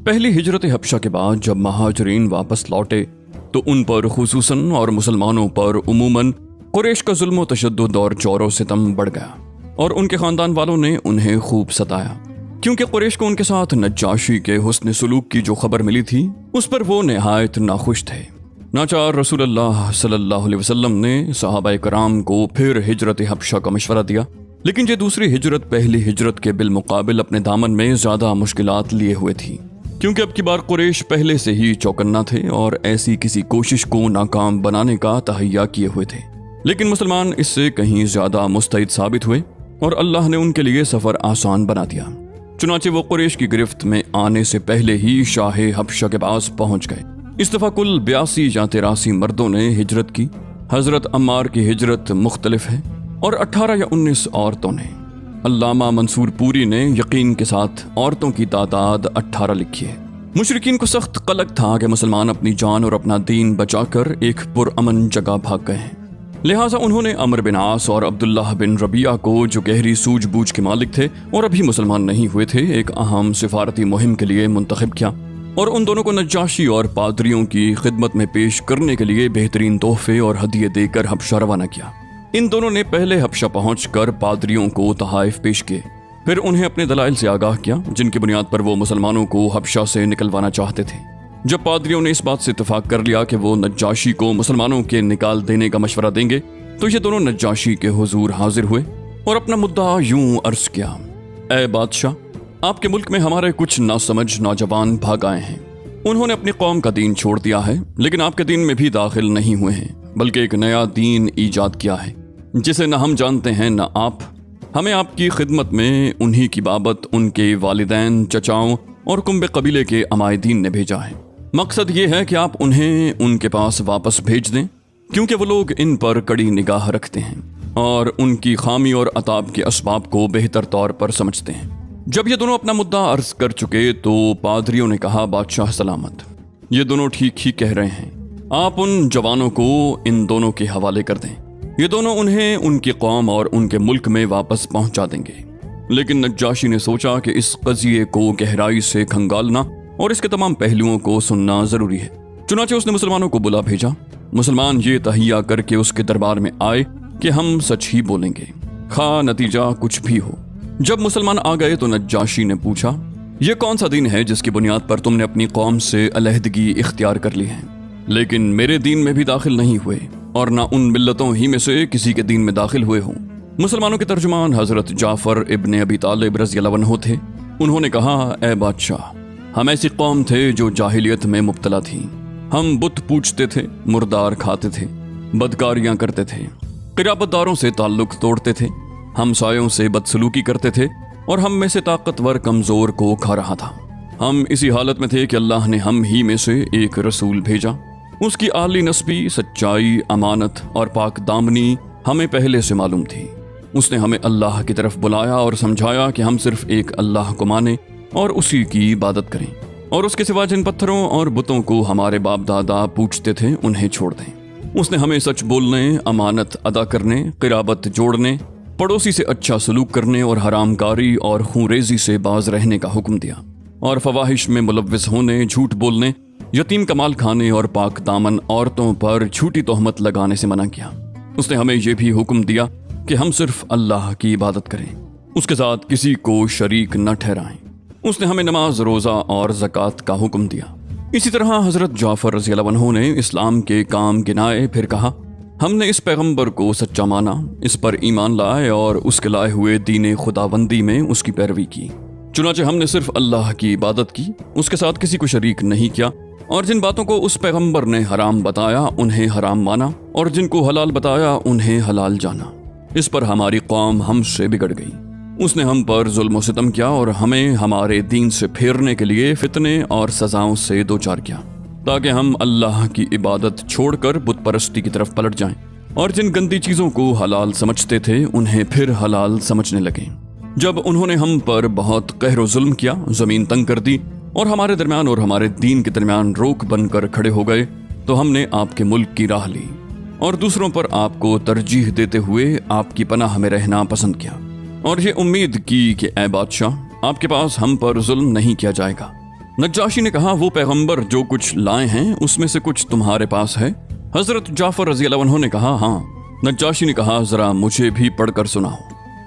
पहली हिजरत हबशा के बाद जब महाजरीन वापस लौटे तो उन पर खुसूसन और मुसलमानों पर उमूमन कुरैश का जुल्म तशद्दुद और जोर सितम बढ़ गया और उनके खानदान वालों ने उन्हें खूब सताया, क्योंकि कुरैश को उनके साथ नज्जाशी के हुस्न सुलूक की जो खबर मिली थी उस पर वो निहायत नाखुश थे। नाचार रसूलुल्लाह सल्लल्लाहु अलैहि वसल्लम ने सहाबाए कराम को फिर हिजरत हबशा का मशवरा दिया, लेकिन ये दूसरी हिजरत पहली हिजरत के बिलमुकाबिल अपने दामन में ज्यादा मुश्किलात लिए हुए थी, क्योंकि अब की बार कुरैश पहले से ही चौकन्ना थे और ऐसी किसी कोशिश को नाकाम बनाने का तहैया किए हुए थे। लेकिन मुसलमान इससे कहीं ज्यादा मुस्तैद साबित हुए और अल्लाह ने उनके लिए सफर आसान बना दिया। चुनाचे वो कुरैश की गिरफ्त में आने से पहले ही शाह हबशा के पास पहुंच गए। इस दफा कुल 82 या 83 मर्दों ने हिजरत की। हजरत अम्मार की हिजरत मुख्तलिफ है और 18 या 19 औरतों ने। अल्लामा मंसूर पूरी ने यकीन के साथ औरतों की तादाद 18 लिखी है। मुशरिकीन को सख्त कलक था कि मुसलमान अपनी जान और अपना दीन बचाकर एक पुरअमन जगह भाग गए हैं, लिहाजा उन्होंने अमर बिन आस और अब्दुल्लाह बिन रबिया को, जो गहरी सूझबूझ के मालिक थे और अभी मुसलमान नहीं हुए थे, एक अहम सिफारती मुहिम के लिए मुंतखब किया और उन दोनों को नज्जाशी और पादरियों की खिदमत में पेश करने के लिए बेहतरीन तोहफे और हदिये देकर हबशा रवाना किया। इन दोनों ने पहले हबशा पहुंचकर पादरियों को तहाइफ पेश किए, फिर उन्हें अपने दलाइल से आगाह किया जिनकी बुनियाद पर वो मुसलमानों को हबशा से निकलवाना चाहते थे। जब पादरियों ने इस बात से इत्तेफाक कर लिया कि वो नज्जाशी को मुसलमानों के निकाल देने का मशवरा देंगे, तो ये दोनों नज्जाशी के हुजूर हाजिर हुए और अपना मुद्दा यूं अर्ज किया, ऐ बादशाह, आपके मुल्क में हमारे कुछ नासमझ नौजवान भाग आए हैं। उन्होंने अपनी कौम का दीन छोड़ दिया है, लेकिन आपके दीन में भी दाखिल नहीं हुए हैं, बल्कि एक नया दीन ईजाद किया है जिसे न हम जानते हैं न आप। हमें आपकी खिदमत में उन्हीं की बाबत उनके वालिदैन, चचाओं और कुंबे कबीले के अमायदीन ने भेजा है। मकसद ये है कि आप उन्हें उनके पास वापस भेज दें, क्योंकि वो लोग इन पर कड़ी निगाह रखते हैं और उनकी खामी और अताब के असबाब को बेहतर तौर पर समझते हैं। जब ये दोनों अपना मुद्दा अर्ज कर चुके तो पादरियों ने कहा, बादशाह सलामत, ये दोनों ठीक ही कह रहे हैं, आप उन जवानों को इन दोनों के हवाले कर दें, ये दोनों उन्हें उनकी कौम और उनके मुल्क में वापस पहुंचा देंगे। लेकिन नज्जाशी ने सोचा कि इस कज़िये को गहराई से खंगालना और इसके तमाम पहलुओं को सुनना जरूरी है। चुनाचे उसने मुसलमानों को बुला भेजा। मुसलमान ये तहिया करके उसके दरबार में आए कि हम सच ही बोलेंगे, खा नतीजा कुछ भी हो। जब मुसलमान आ गए तो नज्जाशी ने पूछा, ये कौन सा दीन है जिसकी बुनियाद पर तुमने अपनी कौम से अलहदगी इख्तियार कर ली है, लेकिन मेरे दीन में भी दाखिल नहीं हुए और ना उन मिल्लतों ही में से किसी के दीन में दाखिल हुए हों। मुसलमानों के तर्जुमान हजरत जाफर इब्ने अबी तालिब रज़ियल्लाहु अन्हु थे। उन्होंने कहा, ए बादशाह, हम ऐसी कौम थे जो जाहिलियत में मुब्तला थी। हम बुत पूजते थे, मुर्दार खाते थे, बदकारियां करते थे, क़िराबतदारों से ताल्लुक तोड़ते थे, हमसायों से बदसलूकी करते थे और हम में से ताकतवर कमज़ोर को खा रहा था। हम इसी हालत में थे कि अल्लाह ने हम ही में से एक रसूल भेजा। उसकी आली नस्बी, सच्चाई, अमानत और पाक दामनी हमें पहले से मालूम थी। उसने हमें अल्लाह की तरफ बुलाया और समझाया कि हम सिर्फ एक अल्लाह को माने और उसी की इबादत करें और उसके सिवा जिन पत्थरों और बुतों को हमारे बाप दादा पूजते थे उन्हें छोड़ दें। उसने हमें सच बोलने, अमानत अदा करने, क़िराबत जोड़ने, पड़ोसी से अच्छा सलूक करने और हरामकारी और खूंरेजी से बाज रहने का हुक्म दिया और फवाहिश में मुलव्विस होने, झूठ बोलने, यतीम का माल खाने और पाक दामन औरतों पर झूठी तोहमत लगाने से मना किया। उसने हमें यह भी हुक्म दिया कि हम सिर्फ अल्लाह की इबादत करें, उसके साथ किसी को शरीक न ठहराएं। उसने हमें नमाज, रोज़ा और ज़कात का हुक्म दिया। इसी तरह हज़रत जाफ़र रज़ियल्लाहु अन्हु ने इस्लाम के काम गिनाए, फिर कहा, हमने इस पैगंबर को सच्चा माना, इस पर ईमान लाए और उसके लाए हुए दीन खुदाबंदी में उसकी पैरवी की। चुनाचे हमने सिर्फ अल्लाह की इबादत की, उसके साथ किसी को शरीक नहीं किया और जिन बातों को उस पैगंबर ने हराम बताया उन्हें हराम माना और जिनको हलाल बताया उन्हें हलाल जाना। इस पर हमारी कौम हमसे बिगड़ गई। उसने हम पर जुल्म सितम किया और हमें हमारे दीन से फेरने के लिए फितने और सजाओं से दो चार किया, ताकि हम अल्लाह की इबादत छोड़कर बुत परस्ती की तरफ पलट जाएं और जिन गंदी चीज़ों को हलाल समझते थे उन्हें फिर हलाल समझने लगे। जब उन्होंने हम पर बहुत कहर व जुल्म किया, ज़मीन तंग कर दी और हमारे दरमियान और हमारे दीन के दरमियान रोक बनकर खड़े हो गए, तो हमने आपके मुल्क की राह ली और दूसरों पर आपको तरजीह देते हुए आपकी पनाह में रहना पसंद किया और ये उम्मीद की कि ऐ बादशाह, आपके पास हम पर जुल्म नहीं किया जाएगा। नज्जाशी ने कहा, वो पैगंबर जो कुछ लाए हैं उसमें से कुछ तुम्हारे पास है? हजरत जाफर रजी अल्लाह अन्हु ने कहा, हाँ। नज्जाशी ने कहा, जरा मुझे भी पढ़कर सुनाओ।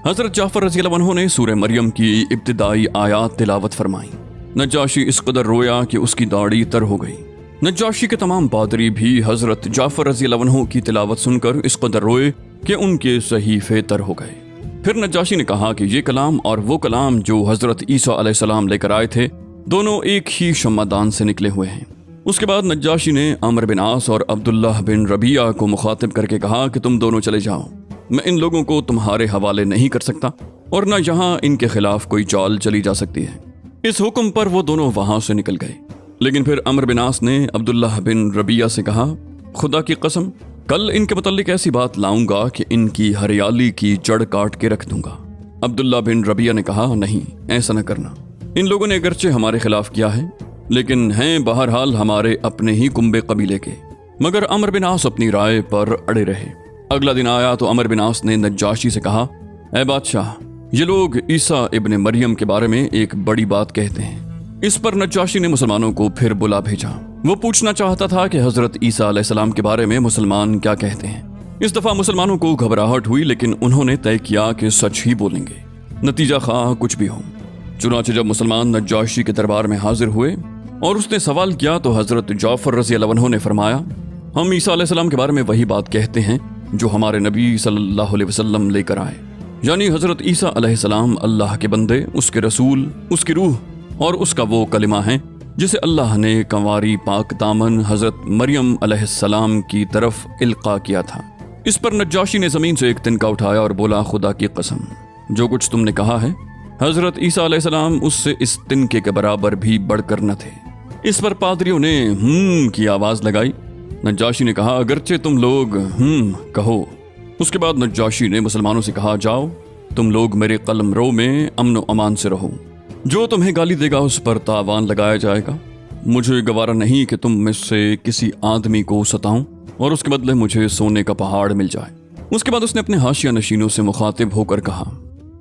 हजरत जाफर रजी अल्लाह अन्हु ने सूरह मरियम की इब्तिदाई आयात तिलावत फरमाई। नज्जाशी इस कदर रोया कि उसकी दाढ़ी तर हो गई। नज्जाशी के तमाम पादरी भी हजरत जाफर रजी अल्लाह अन्हु की तिलावत सुनकर इस कदर रोए कि उनके सहीफे तर हो गए। फिर नज्जाशी ने कहा कि ये कलाम और वो कलाम जो हजरत ईसा अलैहिस्सलाम लेकर आए थे, दोनों एक ही शम्मादान से निकले हुए हैं। उसके बाद नज्जाशी ने अमर बिन आस और अब्दुल्लाह बिन रबिया को मुखातिब करके कहा कि तुम दोनों चले जाओ, मैं इन लोगों को तुम्हारे हवाले नहीं कर सकता और न यहाँ इनके खिलाफ कोई चाल चली जा सकती है। इस हुक्म पर वो दोनों वहां से निकल गए। लेकिन फिर अमर बिन आस ने अब्दुल्लाह बिन रबिया से कहा, खुदा की कसम, कल इनके मुतल्लिक ऐसी बात लाऊंगा कि इनकी हरियाली की जड़ काट के रख दूंगा। अब्दुल्लाह बिन रबिया ने कहा, नहीं, ऐसा न करना। इन लोगों ने अगरचे हमारे खिलाफ किया है, लेकिन हैं बहरहाल हमारे अपने ही कुंबे कबीले के। मगर अमर बिन आस अपनी राय पर अड़े रहे। अगला दिन आया तो अमर बिन आस ने नज्जाशी से कहा, ऐ बादशाह, ये लोग ईसा इब्ने मरियम के बारे में एक बड़ी बात कहते हैं। इस पर नज्जाशी ने मुसलमानों को फिर बुला भेजा। वो पूछना चाहता था कि हजरत ईसा अलैहिस्सलाम के बारे में मुसलमान क्या कहते हैं। इस दफा मुसलमानों को घबराहट हुई, लेकिन उन्होंने तय किया कि सच ही बोलेंगे, नतीजा खा कुछ भी हो। चुनांचे जब मुसलमान नज्जाशी के दरबार में हाजिर हुए और उसने सवाल किया तो हजरत जाफर रजी अल्लाह अन्हु ने फरमाया, हम ईसा अलैहिस्सलाम के बारे में वही बात कहते हैं जो हमारे नबी सल्लल्लाहु अलैहि वसल्लम लेकर आए, यानी हजरत ईसा अलैहिस्सलाम अल्लाह के बंदे, उसके रसूल, उसकी रूह और उसका वो कलिमा है जिसे अल्लाह ने कंवारी पाक दामन हजरत मरियम अलैहिस्सलाम की तरफ इल्का किया था। इस पर नज्जाशी ने जमीन से एक तिनका उठाया और बोला, खुदा की कसम, जो कुछ तुमने कहा है, हजरत ईसा अलैहिस्सलाम उससे इस तिनके के बराबर भी बढ़कर न थे। इस पर पादरियों ने की आवाज लगाई। नज्जाशी ने कहा, अगरचे तुम लोग कहो। उसके बाद नज्जाशी ने मुसलमानों से कहा, जाओ तुम लोग मेरे कलमरो में अमन व अमान से रहो, जो तुम्हें गाली देगा उस पर तावान लगाया जाएगा। मुझे गवारा नहीं कि तुम में से किसी आदमी को सताऊं और उसके बदले मुझे सोने का पहाड़ मिल जाए। उसके बाद उसने अपने हाशिया नशीनों से मुखातिब होकर कहा,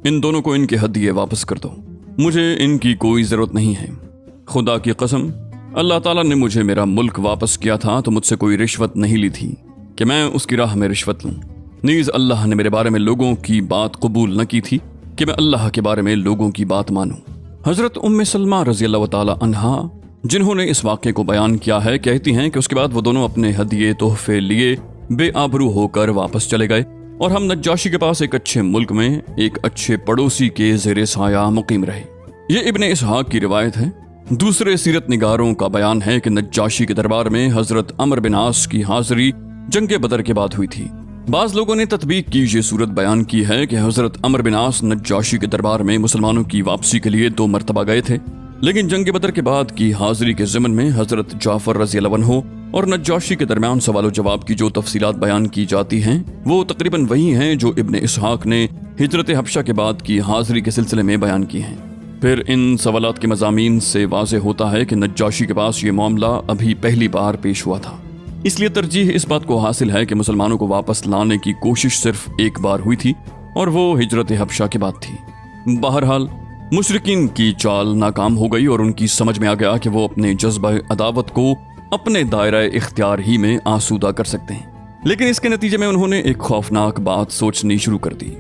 इन दोनों को इनके हदिये वापस कर दो, मुझे इनकी कोई जरूरत नहीं है। खुदा की कसम, अल्लाह ताला ने मुझे मेरा मुल्क वापस किया था तो मुझसे कोई रिश्वत नहीं ली थी कि मैं उसकी राह में रिश्वत लूं। नीज अल्लाह ने मेरे बारे में लोगों की बात कबूल न की थी कि मैं अल्लाह के बारे में लोगों की बात मानूं। हजरत उम्मे सलमा रजी अल्लाह ताला अन्हा, जिन्होंने इस वाक़े को बयान किया है, कहती हैं कि उसके बाद वो दोनों अपने हदिये तोहफे लिए बेआबरू होकर वापस चले गए और हम नज्जाशी के पास एक अच्छे मुल्क में एक अच्छे पड़ोसी के ज़ेरे साया मुकीम रहे। ये इब्ने इसहाक की रिवायत है। दूसरे सीरत निगारों का बयान है कि नज्जाशी के दरबार में हजरत अमर बिन आस की हाजिरी जंगे बदर के बाद हुई थी। बाज लोगों ने तत्बीक की ये सूरत बयान की है कि हजरत अमर बिन आस नज्जाशी के दरबार में मुसलमानों की वापसी के लिए 2 मरतबा गए थे, लेकिन जंग बदर के बाद की हाजिरी के ज़िमन में हजरत जाफर रज़ी अल्लाह अन्हु और नज्जाशी के दरमियान सवाल जवाब की जो तफसीलात बयान की जाती हैं वो तकरीबन वही हैं जो इब्ने इसहाक ने हिजरत हबशा के बाद की हाजिरी के सिलसिले में बयान की हैं। फिर इन सवालात के मज़ामीन से वाज़ेह होता है कि नज्जाशी के पास ये मामला अभी पहली बार पेश हुआ था, इसलिए तरजीह इस बात को हासिल है कि मुसलमानों को वापस लाने की कोशिश सिर्फ एक बार हुई थी और वो हिजरत हबशा के बाद थी। बहरहाल मुशरिकीन की चाल नाकाम हो गई और उनकी समझ में आ गया कि वो अपने जज्बा अदावत को अपने दायरा इख्तियार ही में आसूदा कर सकते हैं। लेकिन इसके नतीजे में उन्होंने एक खौफनाक बात सोचनी शुरू कर दी।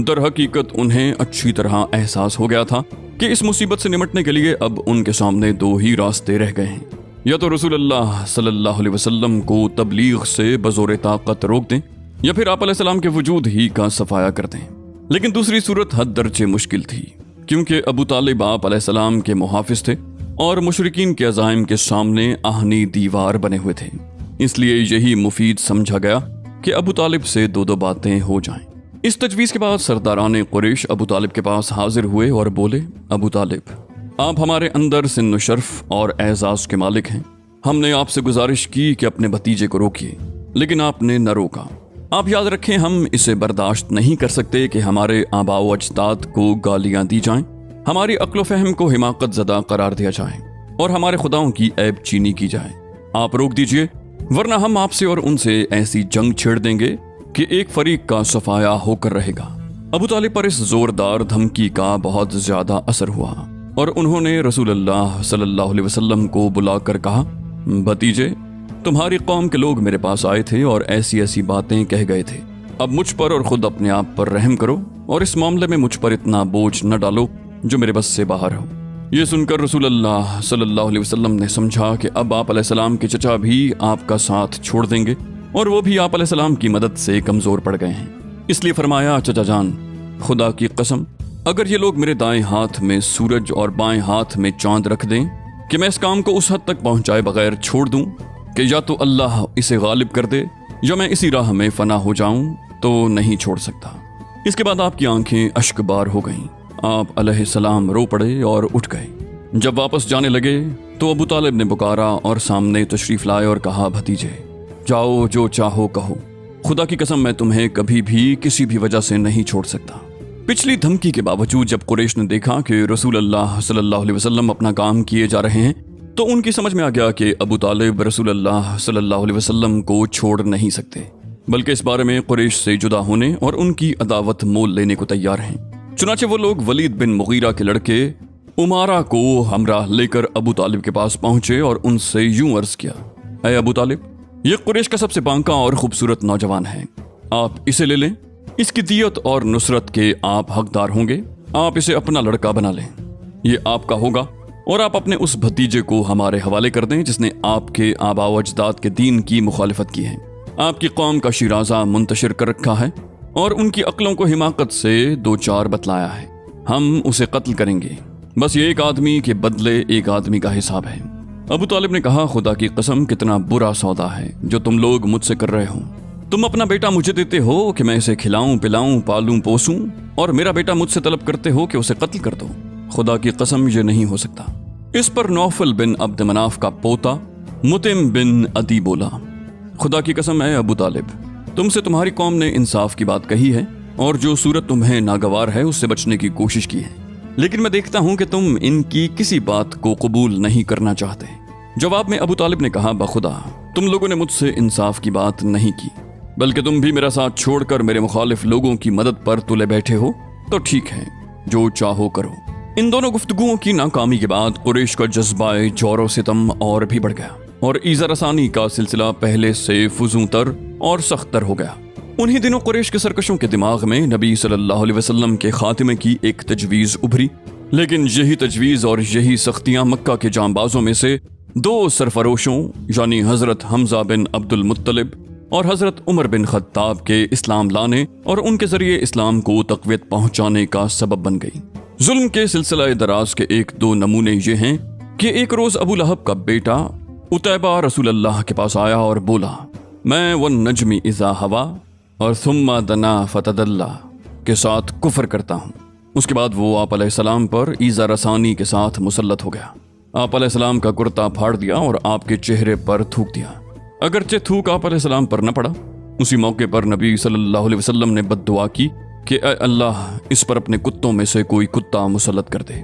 दर हकीकत उन्हें अच्छी तरह एहसास हो गया था कि इस मुसीबत से निमटने के लिए अब उनके सामने 2 ही रास्ते रह गए हैं, या तो रसूलुल्लाह सल्लल्लाहु अलैहि वसल्लम को तबलीग से बज़ोर ताकत रोक दें या फिर आप अलैहिस्सलाम के वजूद ही का सफाया कर दें। लेकिन दूसरी सूरत हद दर्जे मुश्किल थी, क्योंकि अबू तालिब आप अलैहिस्सलाम के मुहाफिज थे और मुशरिकीन के अज़ाइम के सामने आहनी दीवार बने हुए थे। इसलिए यही मुफीद समझा गया कि अबू तालिब से 2 बातें हो जाएं। इस तजवीज़ के बाद सरदारान कुरैश अबू तालिब के पास हाजिर हुए और बोले, अबू तालिब, आप हमारे अंदर सिन्न शर्फ और एजाज के मालिक हैं। हमने आपसे गुजारिश की कि अपने भतीजे को रोकिए, लेकिन आपने न रोका। आप याद रखें, हम इसे बर्दाश्त नहीं कर सकते कि हमारे आबाओ अजदाद को गालियां दी जाएं, हमारी अक्ल फहम को हिमाकत ज़दा करार दिया जाए और हमारे खुदाओं की ऐब चीनी की जाए। आप रोक दीजिए, वरना हम आपसे और उनसे ऐसी जंग छेड़ देंगे कि एक फरीक का सफाया होकर रहेगा। अबू तालिब पर इस जोरदार धमकी का बहुत ज्यादा असर हुआ। और उन्होंने रसूल अल्लाह सल्लल्लाहु अलैहि वसल्लम को बुलाकर कहा, भतीजे, तुम्हारी कौम के लोग मेरे पास आए थे और ऐसी ऐसी बातें कह गए थे। अब मुझ पर और खुद अपने आप पर रहम करो और इस मामले में मुझ पर इतना बोझ न डालो जो मेरे बस से बाहर हो। ये सुनकर रसूल अल्लाह सल्लल्लाहु अलैहि वसल्लम ने समझा कि अब आप अलैहिस्सलाम के चचा भी आपका साथ छोड़ देंगे और वो भी आप अलैहिस्सलाम की मदद से कमजोर पड़ गए हैं। इसलिए फरमाया, चचा जान, खुदा की कसम, अगर ये लोग मेरे दाएं हाथ में सूरज और बाएं हाथ में चांद रख दें कि मैं इस काम को उस हद तक पहुंचाए बगैर छोड़ दूं कि या तो अल्लाह इसे गालिब कर दे या मैं इसी राह में फना हो जाऊं, तो नहीं छोड़ सकता। इसके बाद आपकी आंखें अश्कबार हो गईं। आप अलैहिस्सलाम रो पड़े और उठ गए। जब वापस जाने लगे तो अबू तालिब ने पुकारा और सामने तशरीफ लाए और कहा, भतीजे, जाओ, जो चाहो कहो, खुदा की कसम मैं तुम्हें कभी भी किसी भी वजह से नहीं छोड़ सकता। पिछली धमकी के बावजूद जब कुरैश ने देखा कि रसूल अल्लाह सल्लल्लाहु अलैहि वसल्लम अपना काम किए जा रहे हैं तो उनकी समझ में आ गया कि अबू तालिब रसूल अल्लाह सल्लल्लाहु अलैहि वसल्लम को छोड़ नहीं सकते, बल्कि इस बारे में कुरैश से जुदा होने और उनकी अदावत मोल लेने को तैयार हैं। चुनाचे वो लोग वलीद बिन मुगीरा के लड़के उमारा को हमराह लेकर अबू तालिब के पास पहुंचे और उनसे यूं अर्ज किया, ऐ अबू तालिब, ये कुरैश का सबसे बांका और खूबसूरत नौजवान है, आप इसे ले लें। इसकी दियत और नुसरत के आप हकदार होंगे। आप इसे अपना लड़का बना लें, ये आपका होगा और आप अपने उस भतीजे को हमारे हवाले कर दें जिसने आपके आबा व अजदाद के दीन की मुखालिफत की है। आपकी कौम का शिराजा मुंतशिर कर रखा है और उनकी अक्लों को हिमाकत से दो चार बतलाया है। हम उसे कत्ल करेंगे, बस ये एक आदमी के बदले एक आदमी का हिसाब है। अबू तालिब ने कहा, खुदा की कसम, कितना बुरा सौदा है जो तुम लोग मुझसे कर रहे हो। तुम अपना बेटा मुझे देते हो कि मैं इसे खिलाऊं, पिलाऊं, पालूं, पोसूं, और मेरा बेटा मुझसे तलब करते हो कि उसे कत्ल कर दो। खुदा की कसम, ये नहीं हो सकता। इस पर नौफल बिन अब्द मनाफ का पोता मुतिम बिन अदी बोला, खुदा की कसम है अबू तालिब, तुमसे तुम्हारी कौम ने इंसाफ की बात कही है और जो सूरत तुम्हें नागवार है उससे बचने की कोशिश की है, लेकिन मैं देखता हूं कि तुम इनकी किसी बात को कबूल नहीं करना चाहते। जवाब में अबू तालिब ने कहा, बखुदा, तुम लोगों ने मुझसे इंसाफ की बात नहीं की, बल्कि तुम भी मेरा साथ छोड़कर मेरे मुखालिफ लोगों की मदद पर तुले बैठे हो। तो ठीक है, जो चाहो करो। इन दोनों गुफ्तगुओं की नाकामी के बाद कुरैश का जज्बाए जोर सितम और भी बढ़ गया और ईज़ा रसानी का सिलसिला पहले से फुजूतर और सख्तर हो गया। उन्हीं दिनों कुरैश के सरकशों के दिमाग में नबी सल्लल्लाहु अलैहि वसल्लम के खातिमे की एक तजवीज़ उभरी, लेकिन यही तजवीज़ और यही सख्तियां मक्का के जांबाजों में से दो सरफरोशों यानी हजरत हमजा बिन अब्दुल मुत्तलिब और हजरत उमर बिन खत्ताब के इस्लाम लाने और उनके जरिए इस्लाम को तक़वियत पहुंचाने का सबब बन गई। जुल्म के सिलसिला दराज के एक दो नमूने ये हैं कि एक रोज अबू लहब का बेटा उतैबा रसूल अल्लाह के पास आया और बोला, मैं वन नजमी इज़ा हवा और सुम्मा दना फतदल्ला के साथ कुफर करता हूँ। उसके बाद वो आप अलैहिस्सलाम पर ईज़ा रसानी के साथ मुसल्लत हो गया। आप अलैहिस्सलाम का कुर्ता फाड़ दिया और आपके चेहरे पर थूक दिया। अगरचे थूक आप अलैहिस्सलाम पर न पड़ा। उसी मौके पर नबी सल्लल्लाहु अलैहि वसल्लम ने बद्दुआ की कि ऐ अल्लाह, इस पर अपने कुत्तों में से कोई कुत्ता मुसल्लत कर दे।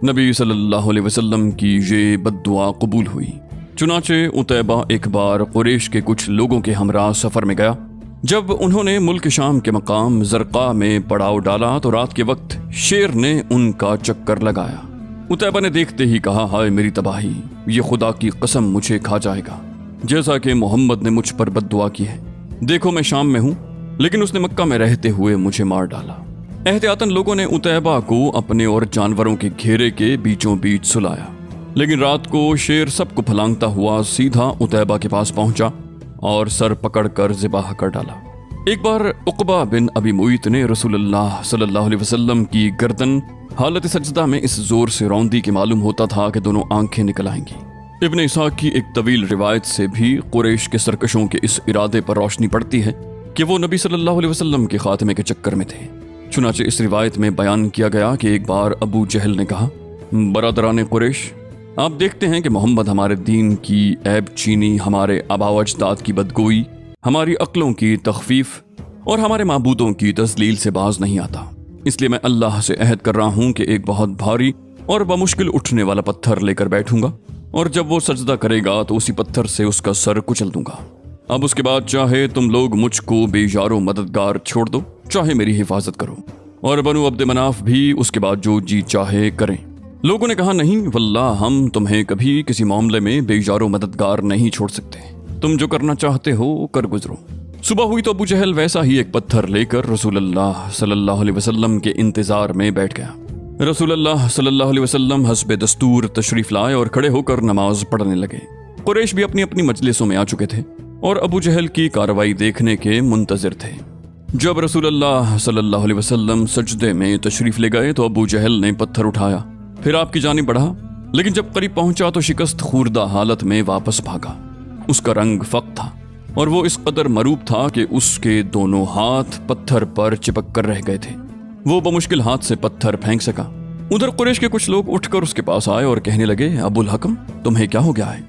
नबी सल्लल्लाहु अलैहि वसल्लम की ये बद्दुआ कबूल हुई। चुनाचे उतैबा एक बार कुरैश के कुछ लोगों के हमरा सफर में गया। जब उन्होंने मुल्क शाम के मकाम जरका में पड़ाव डाला तो रात के वक्त शेर ने उनका चक्कर लगाया। उतैबा ने देखते ही कहा, हाय मेरी तबाही, ये खुदा की कसम मुझे खा जाएगा, जैसा कि मोहम्मद ने मुझ पर बद्दुआ की है। देखो मैं शाम में हूँ, लेकिन उसने मक्का में रहते हुए मुझे मार डाला। एहतियातन लोगों ने उतैबा को अपने और जानवरों के घेरे के बीचों बीच सुलाया, लेकिन रात को शेर सबको फलांगता हुआ सीधा उतैबा के पास पहुंचा और सर पकड़कर ज़िबाह कर डाला। एक बार उक़बा बिन अबी मुईत ने रसूलुल्लाह सल्लल्लाहु अलैहि वसल्लम की गर्दन हालत सजदा में इस जोर से रौंदी कि मालूम होता था कि दोनों आंखें निकल आएंगी। इब्न इसाक की एक तवील रिवायत से भी कुरैश के सरकशों के इस इरादे पर रोशनी पड़ती है कि वो नबी सल्लल्लाहु अलैहि वसल्लम के खात्मे के चक्कर में थे। चुनाचे इस रिवायत में बयान किया गया कि एक बार अबू जहल ने कहा, बरादरान कुरैश, आप देखते हैं कि मोहम्मद हमारे दीन की ऐब चीनी, हमारे आबा व अजदाद की बदगोई, हमारी अक्लों की तखफीफ और हमारे माबूदों की तस्लील से बाज नहीं आता। इसलिए मैं अल्लाह से अहद कर रहा हूँ कि एक बहुत भारी और बमुश्किल उठने वाला पत्थर लेकर बैठूंगा और जब वो सजदा करेगा तो उसी पत्थर से उसका सर कुचल दूंगा। अब उसके बाद चाहे तुम लोग मुझको बेयारो मददगार छोड़ दो, चाहे मेरी हिफाजत करो, और बनु अब्द मनाफ भी उसके बाद जो जी चाहे करें। لوگوں نے کہا نہیں واللہ ہم تمہیں کبھی کسی معاملے میں بے یار و مددگار نہیں چھوڑ سکتے، تم جو کرنا چاہتے ہو کر گزرو۔ صبح ہوئی تو ابو جہل ویسا ہی ایک پتھر لے کر رسول اللہ صلی اللہ علیہ وسلم کے انتظار میں بیٹھ گیا۔ رسول اللہ صلی اللہ علیہ وسلم حسب دستور تشریف لائے اور کھڑے ہو کر نماز پڑھنے لگے۔ قریش بھی اپنی اپنی مجلسوں میں آ چکے تھے اور ابو جہل کی کارروائی دیکھنے کے منتظر تھے۔ جب رسول اللہ صلی اللہ علیہ وسلم سجدے میں تشریف لے گئے تو ابو جہل نے پتھر اٹھایا، پھر آپ کی جانب بڑھا، لیکن جب قریب پہنچا تو شکست خوردہ حالت میں واپس بھاگا۔ اس کا رنگ فق تھا اور وہ اس قدر مروب تھا کہ اس کے دونوں ہاتھ پتھر پر چپک کر رہ گئے تھے۔ وہ بمشکل ہاتھ سے پتھر پھینک سکا۔ ادھر قریش کے کچھ لوگ اٹھ کر اس کے پاس آئے اور کہنے لگے، ابو الحکم تمہیں کیا ہو گیا ہے؟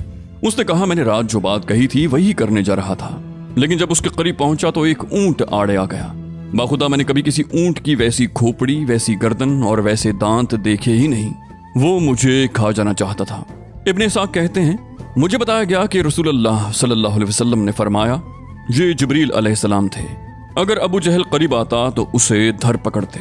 اس نے کہا، میں نے رات جو بات کہی تھی وہی کرنے جا رہا تھا، لیکن جب اس کے قریب پہنچا تو ایک اونٹ آڑے آ گیا۔ باخدا میں نے کبھی کسی اونٹ کی ویسی کھوپڑی، ویسی گردن اور ویسے دانت دیکھے ہی نہیں۔ وہ مجھے کھا جانا چاہتا تھا۔ ابن اسحاق کہتے ہیں، مجھے بتایا گیا کہ رسول اللہ صلی اللہ علیہ وسلم نے فرمایا، یہ جبریل علیہ السلام تھے، اگر ابو جہل قریب آتا تو اسے دھر پکڑتے۔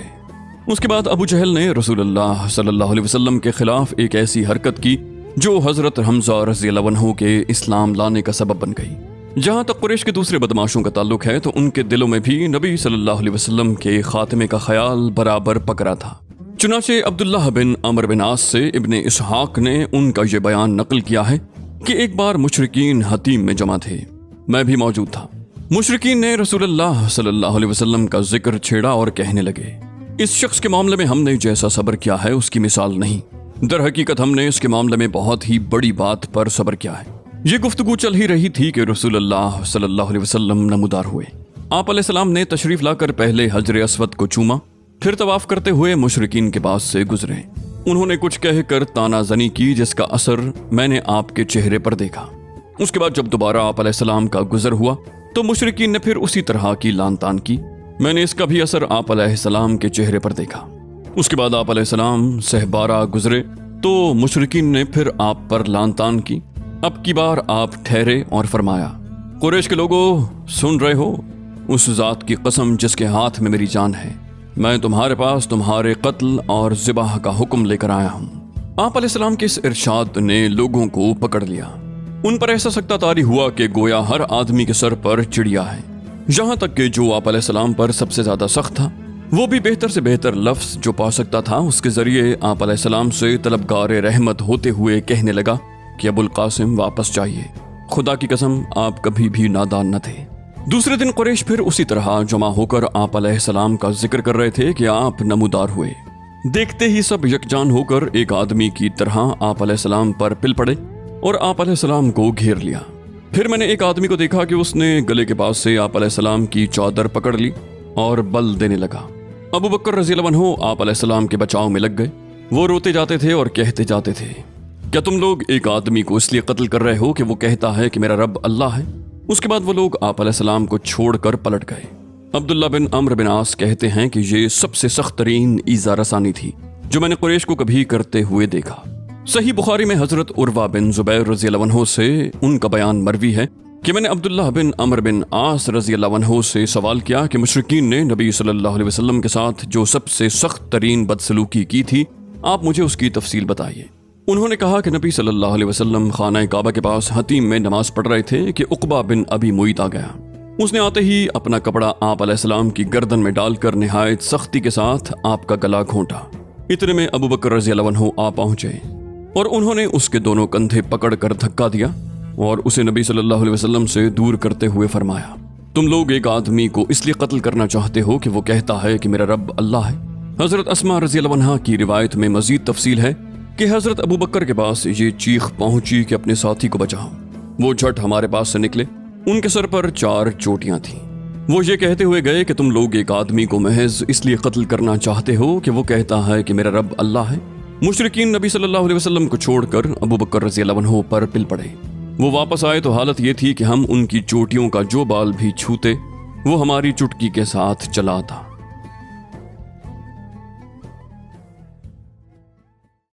اس کے بعد ابو جہل نے رسول اللہ صلی اللہ علیہ وسلم کے خلاف ایک ایسی حرکت کی جو حضرت حمزہ رضی اللہ عنہ کے اسلام لانے کا سبب بن گئی۔ جہاں تک قریش کے دوسرے بدماشوں کا تعلق ہے تو ان کے دلوں میں بھی نبی صلی اللہ علیہ وسلم کے خاتمے کا خیال برابر پکڑا تھا۔ چنانچہ عبداللہ بن عمرو بن عاص سے ابن اسحاق نے ان کا یہ بیان نقل کیا ہے کہ ایک بار مشرکین حتیم میں جمع تھے، میں بھی موجود تھا۔ مشرکین نے رسول اللہ صلی اللہ علیہ وسلم کا ذکر چھیڑا اور کہنے لگے، اس شخص کے معاملے میں ہم نے جیسا صبر کیا ہے اس کی مثال نہیں، در حقیقت ہم نے اس کے معاملے میں بہت ہی بڑی بات پر صبر کیا ہے۔ یہ گفتگو چل ہی رہی تھی کہ رسول اللہ صلی اللہ علیہ وسلم نمودار ہوئے۔ آپ علیہ السلام نے تشریف لا کر پہلے حجر اسود کو چوما، پھر طواف کرتے ہوئے مشرکین کے پاس سے گزرے۔ انہوں نے کچھ کہہ کر تانا زنی کی جس کا اثر میں نے آپ کے چہرے پر دیکھا۔ اس کے بعد جب دوبارہ آپ علیہ السلام کا گزر ہوا تو مشرکین نے پھر اسی طرح کی لان تان کی، میں نے اس کا بھی اثر آپ علیہ السلام کے چہرے پر دیکھا۔ اس کے بعد آپ علیہ السلام سہبارہ گزرے تو مشرکین نے پھر آپ پر لان تان کی۔ اب کی بار آپ ٹھہرے اور فرمایا، قریش کے لوگوں سن رہے ہو، اس ذات کی قسم جس کے ہاتھ میں میری جان ہے، میں تمہارے پاس تمہارے قتل اور ذبح کا حکم لے کر آیا ہوں۔ آپ علیہ السلام کے اس ارشاد نے لوگوں کو پکڑ لیا۔ ان پر ایسا سکتہ طاری ہوا کہ گویا ہر آدمی کے سر پر چڑیا ہے، یہاں تک کہ جو آپ علیہ السلام پر سب سے زیادہ سخت تھا وہ بھی بہتر سے بہتر لفظ جو پا سکتا تھا اس کے ذریعے آپ علیہ السلام سے طلبگار رحمت ہوتے ہوئے کہنے لگا کہ ابو القاسم واپس جائیے، خدا کی قسم آپ کبھی بھی نادان نہ تھے۔ دوسرے دن قریش پھر اسی طرح جمع ہو کر آپ علیہ السلام کا ذکر کر رہے تھے کہ آپ نمودار ہوئے۔ دیکھتے ہی سب یکجان ہو کر ایک آدمی کی طرح آپ علیہ السلام پر پل پڑے اور آپ علیہ السلام کو گھیر لیا۔ پھر میں نے ایک آدمی کو دیکھا کہ اس نے گلے کے پاس سے آپ علیہ السلام کی چادر پکڑ لی اور بل دینے لگا۔ ابو بکر رضی اللہ عنہ آپ علیہ السلام کے بچاؤ میں لگ گئے۔ وہ روتے جاتے تھے اور کہتے جاتے تھے، کیا تم لوگ ایک آدمی کو اس لیے قتل کر رہے ہو کہ وہ کہتا ہے کہ میرا رب اللہ ہے؟ اس کے بعد وہ لوگ آپ علیہ السلام کو چھوڑ کر پلٹ گئے۔ عبداللہ بن عمرو بن عاص کہتے ہیں کہ یہ سب سے سخت ترین ایذا رسانی تھی جو میں نے قریش کو کبھی کرتے ہوئے دیکھا۔ صحیح بخاری میں حضرت عروہ بن زبیر رضی اللہ عنہ سے ان کا بیان مروی ہے کہ میں نے عبداللہ بن عمرو بن عاص رضی اللہ عنہ سے سوال کیا کہ مشرکین نے نبی صلی اللہ علیہ وسلم کے ساتھ جو سب سے سخت ترین بدسلوکی کی تھی، آپ مجھے اس کی تفصیل بتائیے۔ انہوں نے کہا کہ نبی صلی اللہ علیہ وسلم خانہ کعبہ کے پاس حتیم میں نماز پڑھ رہے تھے کہ عقبہ بن ابی معیط آ گیا۔ اس نے آتے ہی اپنا کپڑا آپ علیہ السلام کی گردن میں ڈال کر نہایت سختی کے ساتھ آپ کا گلا گھونٹا۔ اتنے میں ابو بکر رضی اللہ عنہ آ پہنچے اور انہوں نے اس کے دونوں کندھے پکڑ کر دھکا دیا اور اسے نبی صلی اللہ علیہ وسلم سے دور کرتے ہوئے فرمایا، تم لوگ ایک آدمی کو اس لیے قتل کرنا چاہتے ہو کہ وہ کہتا ہے کہ میرا رب اللہ ہے۔ حضرت اسماء رضی اللہ عنہا کی روایت میں مزید تفصیل ہے کہ حضرت ابو بکر کے پاس یہ چیخ پہنچی کہ اپنے ساتھی کو بچاؤ۔ وہ جھٹ ہمارے پاس سے نکلے، ان کے سر پر 4 چوٹیاں تھیں۔ وہ یہ کہتے ہوئے گئے کہ تم لوگ ایک آدمی کو محض اس لیے قتل کرنا چاہتے ہو کہ وہ کہتا ہے کہ میرا رب اللہ ہے۔ مشرکین نبی صلی اللہ علیہ وسلم کو چھوڑ کر ابو بکر رضی اللہ عنہ پر پل پڑے۔ وہ واپس آئے تو حالت یہ تھی کہ ہم ان کی چوٹیوں کا جو بال بھی چھوتے وہ ہماری چٹکی کے ساتھ چلا تھا۔